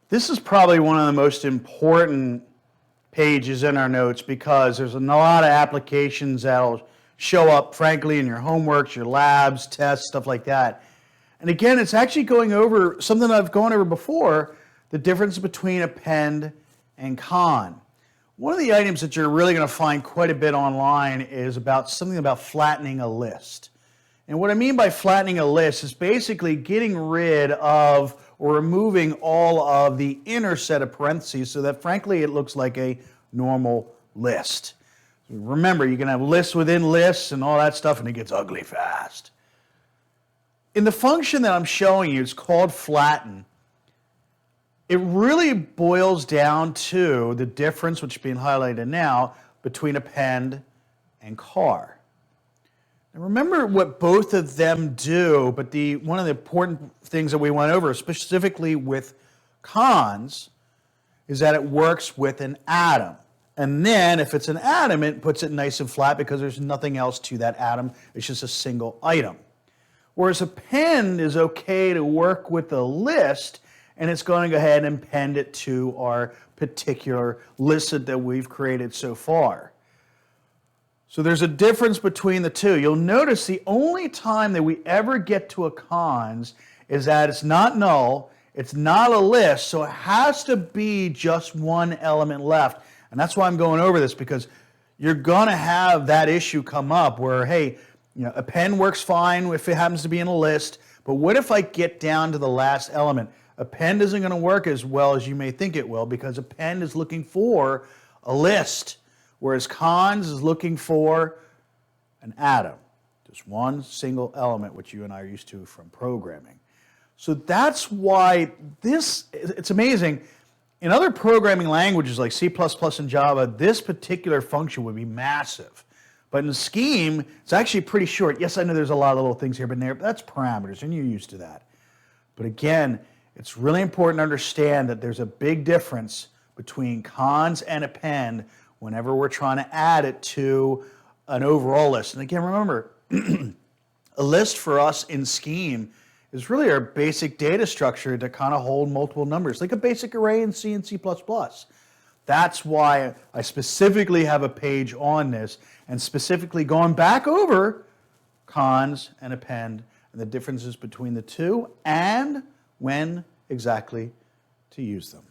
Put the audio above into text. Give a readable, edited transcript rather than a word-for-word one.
This is probably one of the most important pages in our notes because there's a lot of applications that'll show up, frankly, in your homeworks, your labs, tests, stuff like that. And again, it's actually going over something I've gone over before, the difference between append and con. One of the items that you're really going to find quite a bit online is about something about flattening a list. And what I mean by flattening a list is basically getting rid of or removing all of the inner set of parentheses so that, frankly, it looks like a normal list. Remember, you can have lists within lists and all that stuff, and it gets ugly fast. In the function that I'm showing you, it's called flatten. It really boils down to the difference, which is being highlighted now, between append and char. And remember what both of them do, but one of the important things that we went over, specifically with cons, is that it works with an atom. And then, if it's an atom, it puts it nice and flat because there's nothing else to that atom. It's just a single item. Whereas append is okay to work with a list, and it's going to go ahead and append it to our particular list that we've created so far. So there's a difference between the two. You'll notice the only time that we ever get to a cons is that it's not null, it's not a list, so it has to be just one element left. And that's why I'm going over this, because you're going to have that issue come up where, hey, append works fine if it happens to be in a list, but what if I get down to the last element? Append isn't going to work as well as you may think it will, because append is looking for a list, whereas cons is looking for an atom, just one single element, which you and I are used to from programming. So that's why it's amazing. In other programming languages like C++ and Java, this particular function would be massive. But in Scheme, it's actually pretty short. Yes, I know there's a lot of little things here, but that's parameters, and you're used to that. But again, it's really important to understand that there's a big difference between cons and append whenever we're trying to add it to an overall list. And again, remember, a list for us in Scheme is really our basic data structure to kind of hold multiple numbers, like a basic array in C and C++. That's why I specifically have a page on this and specifically going back over cons and append and the differences between the two and when exactly to use them.